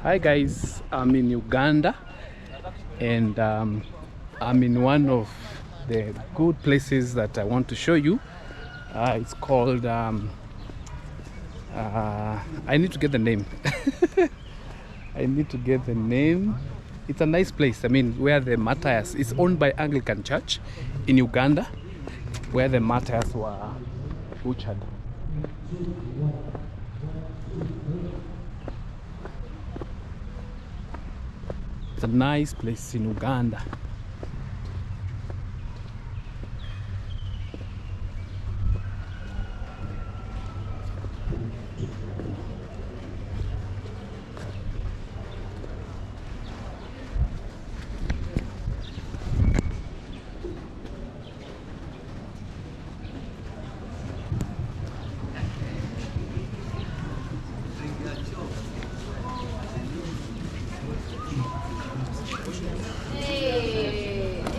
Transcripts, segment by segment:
Hi guys, I'm in Uganda and I'm in one of the good places that I want to show you. It's called, I need to get the name. I need to get the name. It's a nice place. I mean, where the martyrs, it's owned by Anglican Church in Uganda, where the martyrs were butchered. It's a nice place in Uganda.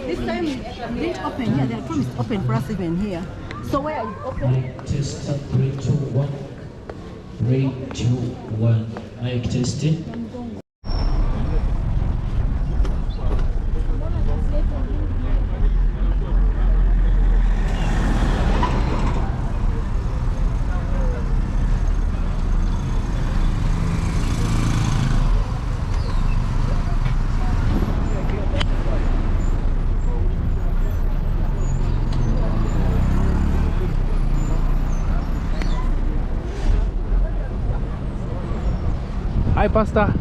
This time it didn't open here. They had promised open for us even here. So where are you open? Test 3, 2, 1. 3, 2, 1. Mic testing. Hi, Pastor.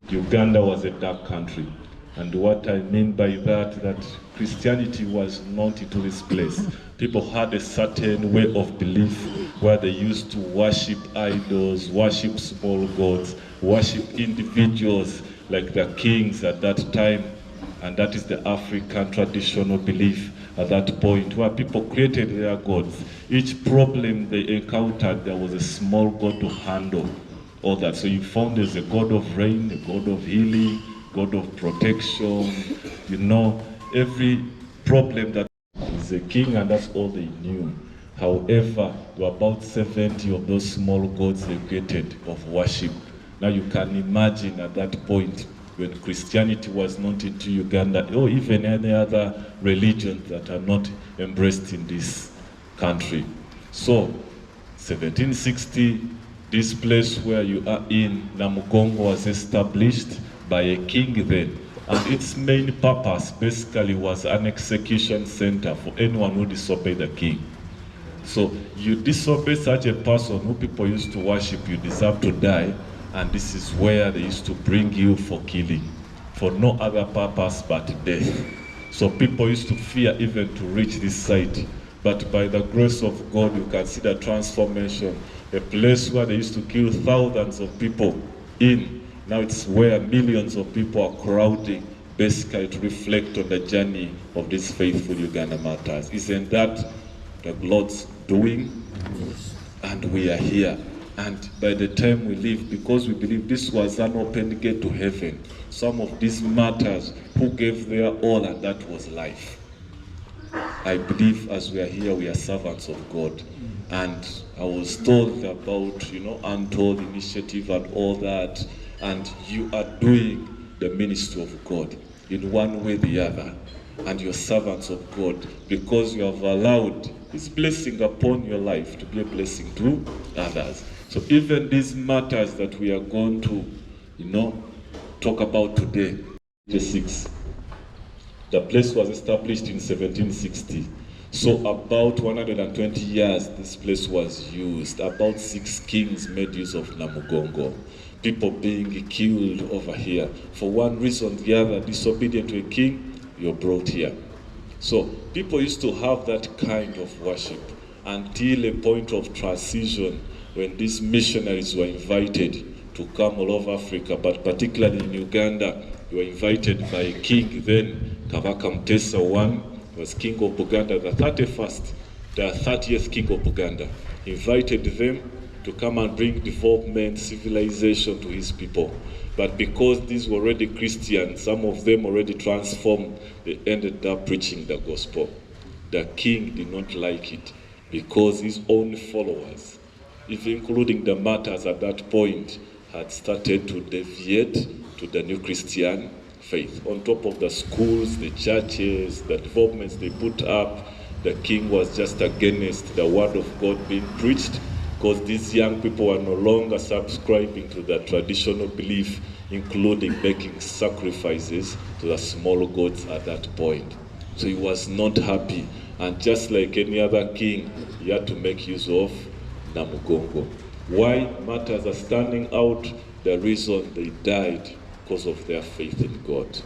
Uganda was a dark country. And what I mean by that Christianity was not into this place. People had a certain way of belief where they used to worship idols, worship small gods, worship individuals like the kings at that time. And that is the African traditional belief at that point, where people created their gods. Each problem they encountered, there was a small god to handle all that. So you found there's a god of rain, a god of healing, god of protection. You know, every problem that is a king, and that's all they knew. However, there were about 70 of those small gods they created of worship. Now you can imagine at that point, when Christianity was not into Uganda, or even any other religions that are not embraced in this country. So, 1760, this place where you are in, Namugongo, was established by a king then. And its main purpose basically was an execution center for anyone who disobeyed the king. So you disobey such a person who people used to worship, you deserve to die. And this is where they used to bring you for killing, for no other purpose but death. So people used to fear even to reach this site But by the grace of God, you can see the transformation. A place where they used to kill thousands of people in, now it's where millions of people are crowding, basically to reflect on the journey of these faithful Uganda martyrs. Isn't that the Lord's doing? And we are here. And by the time we leave, because we believe this was an open gate to heaven, some of these martyrs who gave their all, and that was life. I believe as we are here, we are servants of God. And I was told about, Untold Initiative and all that, and you are doing the ministry of God in one way or the other, and you're servants of God because you have allowed His blessing upon your life to be a blessing to others. So even these matters that we are going to, talk about today, 6. The place was established in 1760. So about 120 years this place was used. About 6 kings made use of Namugongo. People being killed over here. For one reason or the other, disobedient to a king, you're brought here. So people used to have that kind of worship until a point of transition when these missionaries were invited to come all over Africa, but particularly in Uganda, they were invited by a king then, Kabaka Mutesa I, was king of Buganda, the 30th king of Buganda. He invited them to come and bring development, civilization to his people. But because these were already Christian, some of them already transformed, they ended up preaching the gospel. The king did not like it because his own followers, even including the martyrs at that point, had started to deviate to the new Christian faith. On top of the schools, the churches, the developments they put up, the king was just against the word of God being preached because these young people were no longer subscribing to the traditional belief, including making sacrifices to the small gods at that point. So he was not happy, and just like any other king, he had to make use of Namugongo. Why martyrs are standing out? The reason they died because of their faith in God.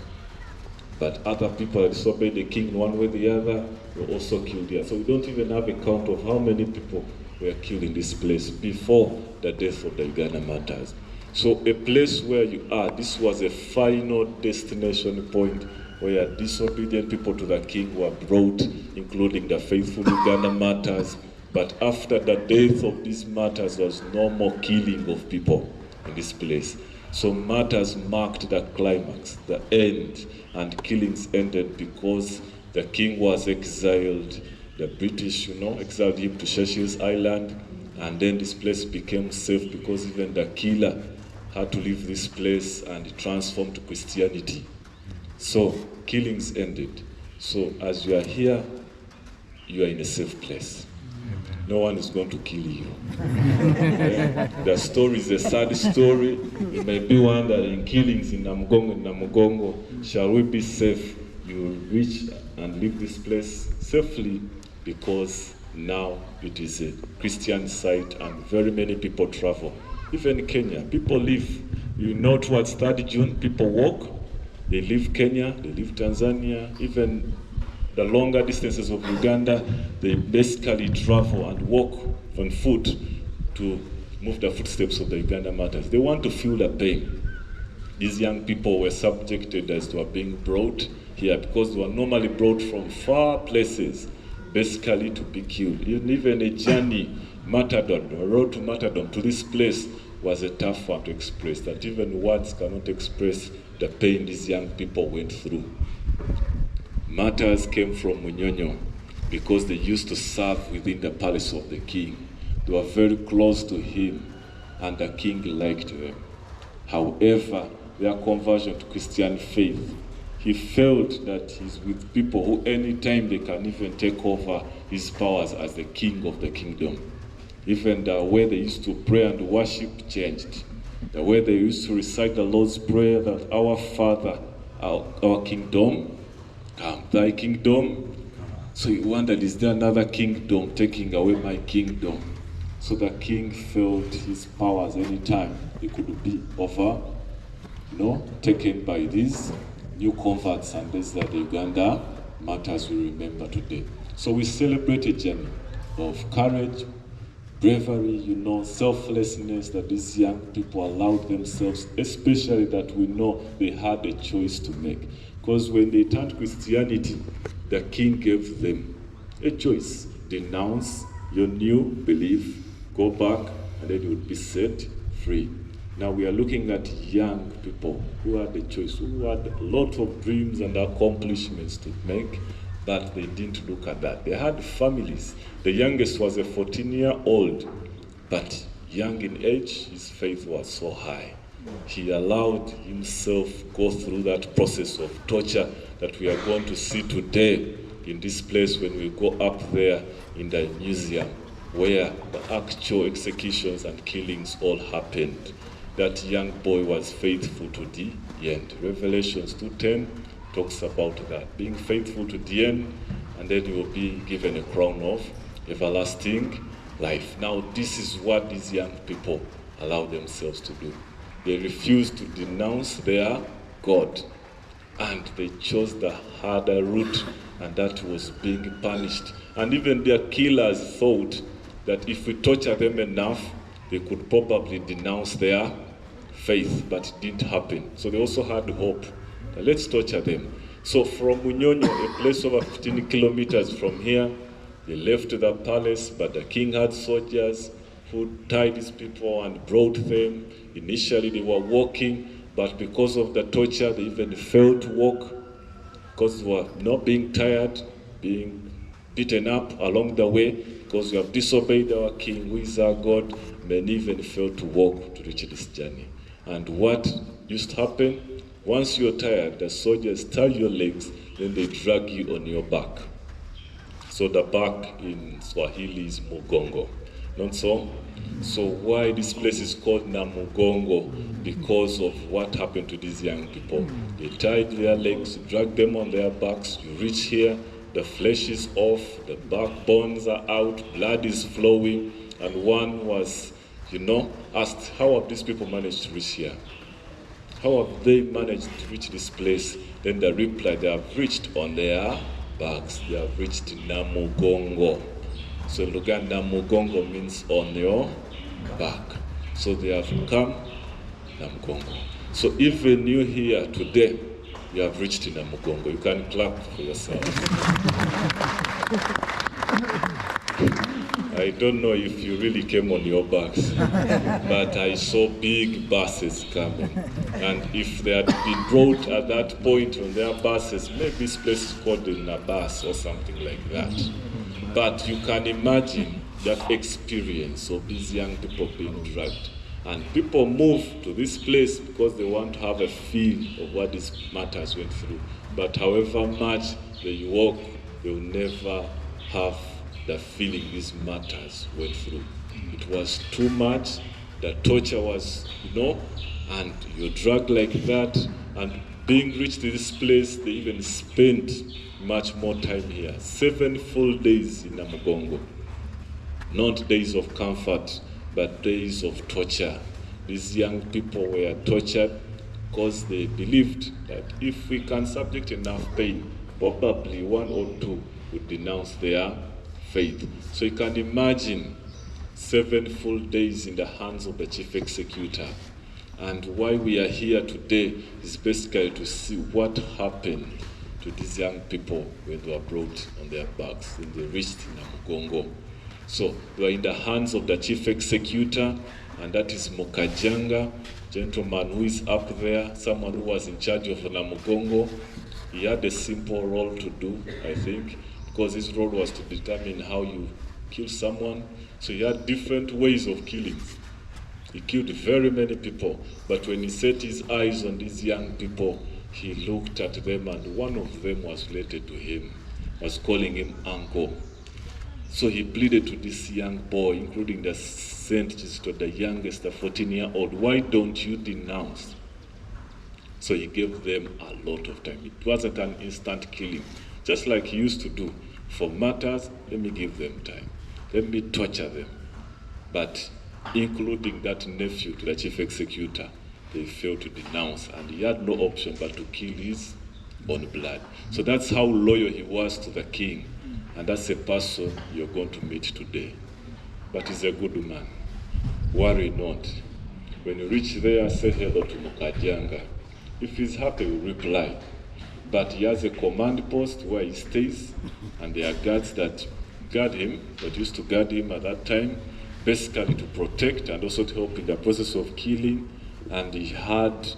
But other people that disobeyed the king one way or the other were also killed here. So we don't even have a count of how many people were killed in this place before the death of the Uganda martyrs. So a place where you are, this was a final destination point where disobedient people to the king were brought, including the faithful Uganda martyrs. But after the death of these martyrs, there was no more killing of people in this place. So martyrs marked the climax, the end, and killings ended because the king was exiled. The British, exiled him to Seychelles Island, and then this place became safe because even the killer had to leave this place and transform to Christianity. So killings ended. So as you are here, you are in a safe place. No one is going to kill you. The story is a sad story. You may be wondering, killings in Namugongo, shall we be safe? You will reach and leave this place safely because now it is a Christian site and very many people travel. Even in Kenya, people live, towards 3rd June, people walk. They leave Kenya, they leave Tanzania, even the longer distances of Uganda, they basically travel and walk on foot to move the footsteps of the Uganda martyrs. They want to feel the pain. These young people were subjected as they were being brought here because they were normally brought from far places, basically to be killed. Even a journey, martyrdom, a road to martyrdom to this place was a tough one to express, that even words cannot express the pain these young people went through. Martyrs came from Munyonyo because they used to serve within the palace of the king. They were very close to him, and the king liked them. However, their conversion to Christian faith, he felt that he's with people who anytime they can even take over his powers as the king of the kingdom. Even the way they used to pray and worship changed. The way they used to recite the Lord's Prayer, that our Father, our kingdom, come, thy kingdom. So he wondered, is there another kingdom taking away my kingdom? So the king felt his powers anytime he could be over, taken by these new converts, and these are the Uganda matters we remember today. So we celebrate a journey of courage, bravery, selflessness that these young people allowed themselves, especially that we know they had a choice to make. Because when they turned Christianity, the king gave them a choice. Denounce your new belief, go back, and then you would be set free. Now we are looking at young people who had a choice, who had a lot of dreams and accomplishments to make, but they didn't look at that. They had families. The youngest was a 14-year-old, but young in age, his faith was so high. He allowed himself go through that process of torture that we are going to see today in this place when we go up there in the museum, where the actual executions and killings all happened. That young boy was faithful to the end. Revelations 2:10 talks about that, being faithful to the end, and then you will be given a crown of everlasting life. Now, this is what these young people allow themselves to do. They refused to denounce their God, and they chose the harder route, and that was being punished. And even their killers thought that if we torture them enough, they could probably denounce their faith, but it didn't happen. So they also had hope. Let's torture them. So from Munyonyo, a place over 15 kilometers from here, they left the palace, but the king had soldiers who tied these people and brought them. Initially they were walking, but because of the torture, they even failed to walk, because they were not being tired, being beaten up along the way, because we have disobeyed our king, who is our God. Many even failed to walk to reach this journey. And what used to happen? Once you're tired, the soldiers tie your legs, then they drag you on your back. So the back in Swahili is Mugongo. Not so? So why this place is called Namugongo? Because of what happened to these young people. They tied their legs, dragged them on their backs. You reach here, the flesh is off, the backbones are out, blood is flowing, and one was, asked, how have these people managed to reach here? How have they managed to reach this place? Then the reply, they have reached on their backs. They have reached Namugongo. So in Luganda, Namugongo means on your back. So they have come Namugongo. So even you here today, you have reached Namugongo. You can clap for yourself. I don't know if you really came on your backs, but I saw big buses coming. And if they had been brought at that point on their buses, maybe this place is called in a bus or something like that. But you can imagine that experience of these young people being dragged. And people move to this place because they want to have a feel of what these matters went through. But however much they walk, they will never have the feeling these matters went through. It was too much. The torture was, and you're dragged like that. And being reached to this place, they even spent much more time here. 7 full days in Namugongo. Not days of comfort, but days of torture. These young people were tortured because they believed that if we can subject enough pain, probably 1 or 2 would denounce their faith. So you can imagine 7 full days in the hands of the chief executor. And why we are here today is basically to see what happened to these young people when they were brought on their backs, when they reached Namugongo. So they were in the hands of the chief executor, and that is Mukajanga, gentleman who is up there, someone who was in charge of Namugongo. He had a simple role to do, I think, because his role was to determine how you kill someone. So he had different ways of killing. He killed very many people, but when he set his eyes on these young people, he looked at them, and one of them was related to him, was calling him uncle. So he pleaded to this young boy, including the Saint Sister, the youngest, the 14-year-old, why don't you denounce? So he gave them a lot of time. It wasn't an instant killing, just like he used to do. For matters, let me give them time. Let me torture them. But including that nephew to the chief executor, they failed to denounce, and he had no option but to kill his own blood. So that's how loyal he was to the king. And that's a person you're going to meet today. But he's a good man. Worry not. When you reach there, say hello to Mukajanga. If he's happy, he'll reply. But he has a command post where he stays, and there are guards that guard him, that used to guard him at that time, basically to protect and also to help in the process of killing. And he had,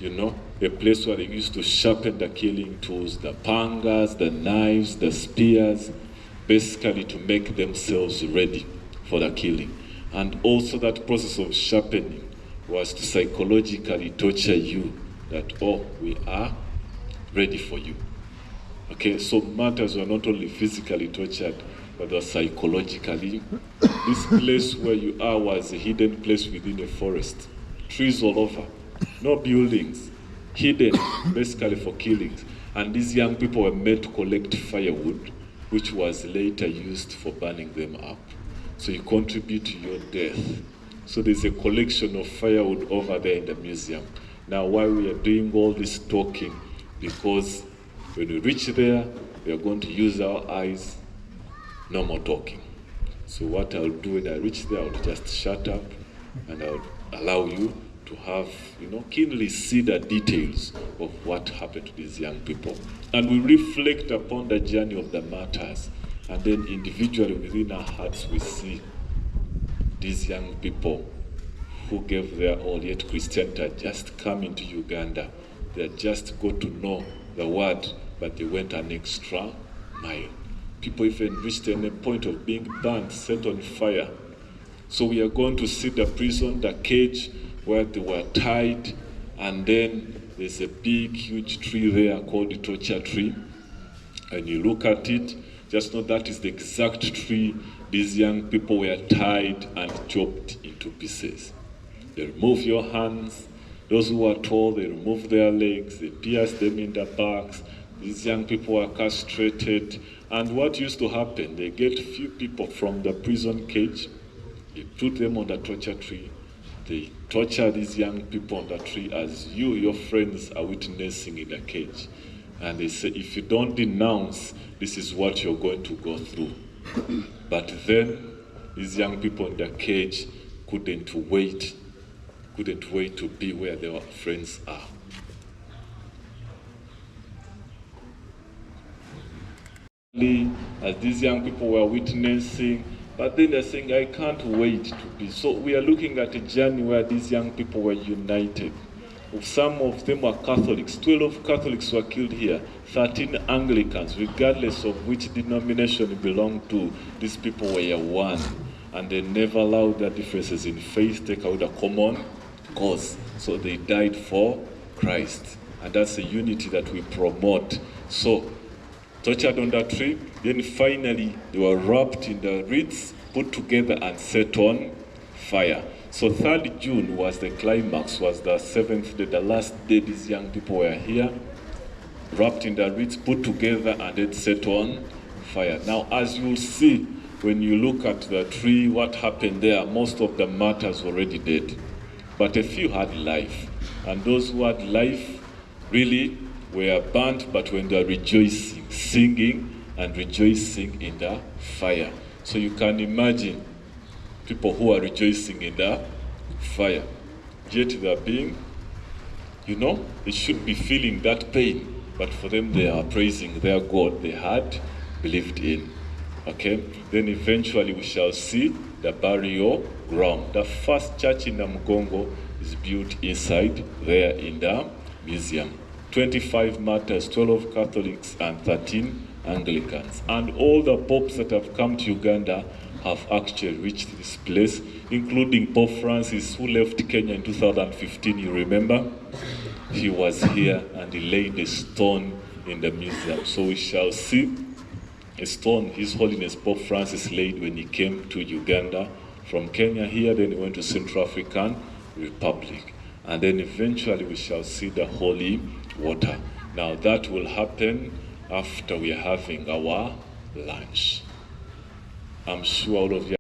a place where they used to sharpen the killing tools, the pangas, the knives, the spears, basically to make themselves ready for the killing. And also that process of sharpening was to psychologically torture you that, oh, we are ready for you. Okay, so martyrs were not only physically tortured, but they were psychologically. This place where you are was a hidden place within a forest. Trees all over, no buildings, hidden basically for killings. And these young people were made to collect firewood, which was later used for burning them up. So you contribute to your death. So there's a collection of firewood over there in the museum. Now why we are doing all this talking, because when we reach there, we are going to use our eyes, no more talking. So what I'll do when I reach there, I'll just shut up and I'll allow you to have, keenly see the details of what happened to these young people. And we reflect upon the journey of the martyrs. And then individually within our hearts, we see these young people who gave their all, yet Christianity had just come into Uganda. They had just got to know the word, but they went an extra mile. People even reached a point of being burned, set on fire. So we are going to see the prison, the cage where they were tied, and then there's a big, huge tree there called the torture tree. And you look at it, just know that is the exact tree these young people were tied and chopped into pieces. They remove your hands. Those who are tall, they remove their legs, they pierce them in the backs. These young people are castrated. And what used to happen, they get few people from the prison cage, they put them on the torture tree, they torture these young people on the tree as you, your friends, are witnessing in the cage. And they say, if you don't denounce, this is what you're going to go through. But then, these young people in the cage couldn't wait to be where their friends are. As these young people were witnessing, but then they're saying, I can't wait to be. So we are looking at a journey where these young people were united. Some of them were Catholics. 12 Catholics were killed here. 13 Anglicans, regardless of which denomination you belong to, these people were one. And they never allowed their differences in faith take out a common cause. So they died for Christ. And that's the unity that we promote. So, tortured on that tree, then finally they were wrapped in the reeds, put together and set on fire. So 3rd June was the climax, was the 7th day, the last day these young people were here, wrapped in the reeds, put together and then set on fire. Now as you'll see, when you look at the tree, what happened there, most of the martyrs were already dead. But a few had life. And those who had life really were burnt, but when they were rejoicing, singing and rejoicing in the fire. So you can imagine people who are rejoicing in the fire. Yet they are being, they should be feeling that pain, but for them they are praising their God they had believed in. Okay? Then eventually we shall see the burial ground. The first church in Namugongo is built inside there in the museum. 25 martyrs, 12 Catholics and 13 Anglicans. And all the popes that have come to Uganda have actually reached this place, including Pope Francis, who left Kenya in 2015, you remember? He was here and he laid a stone in the museum. So we shall see a stone His Holiness Pope Francis laid when he came to Uganda from Kenya here, then he went to Central African Republic. And then eventually we shall see the holy water. Now that will happen after we are having our lunch. I'm sure all of you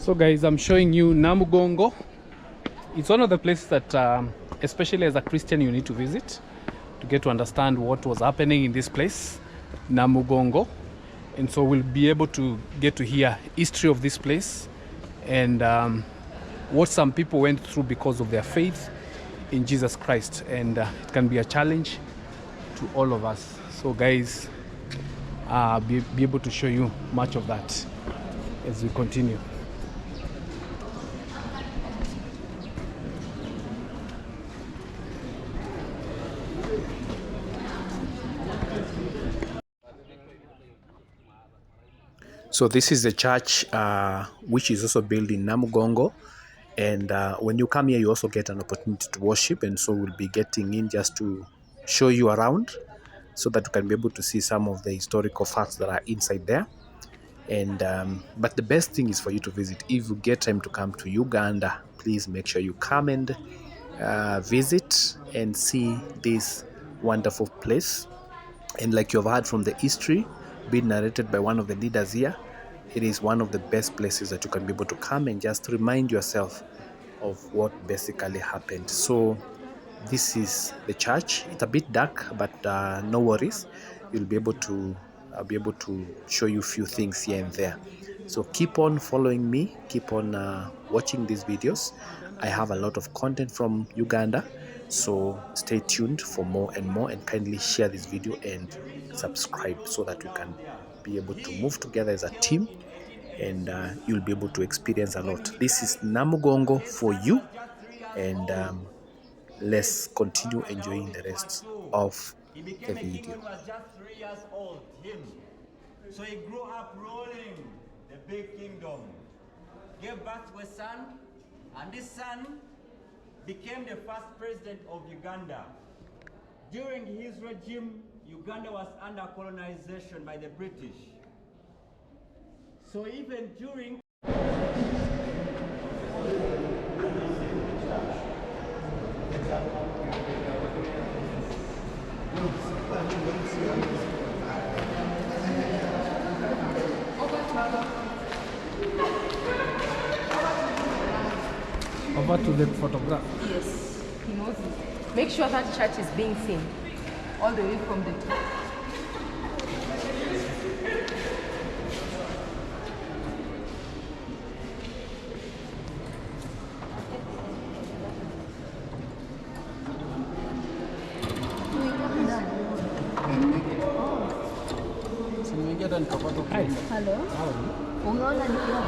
So guys, I'm showing you Namugongo. It's one of the places that especially as a Christian you need to visit to get to understand what was happening in this place, Namugongo. And so we'll be able to get to hear history of this place and what some people went through because of their faith in Jesus Christ. And it can be a challenge to all of us. So guys, be able to show you much of that as we continue. So this is the church which is also built in Namugongo, and when you come here you also get an opportunity to worship, and so we'll be getting in just to show you around so that you can be able to see some of the historical facts that are inside there. And but the best thing is for you to visit. If you get time to come to Uganda, please make sure you come and visit and see this wonderful place. And like you've heard from the history being narrated by one of the leaders here, it is one of the best places that you can be able to come and just remind yourself of what basically happened. So this is the church. It's a bit dark, but no worries. You'll be able to I'll be able to show you a few things here and there. So keep on following me, keep on watching these videos. I have a lot of content from Uganda, so stay tuned for more and more, and kindly share this video and subscribe so that we can be able to move together as a team, and you'll be able to experience a lot. This is Namugongo for you, and let's continue enjoying the rest of the video. So he grew up ruling the big kingdom, gave birth to a son, and this son became the first president of Uganda. During his regime, Uganda was under colonization by the British. So even during Over to the photograph. Yes, he knows it. Make sure that church is being seen all the way from the top. Hi. Hello? Unaona nikiwa?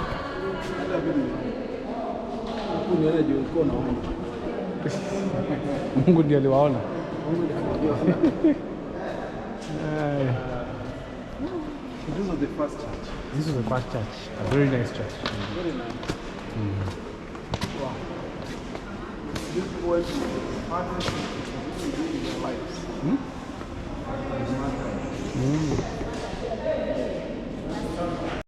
Mungu ndiye aliwaona. This was the first church. This is the first church, a very nice church. Very nice. Wow. This was hardest in their lives.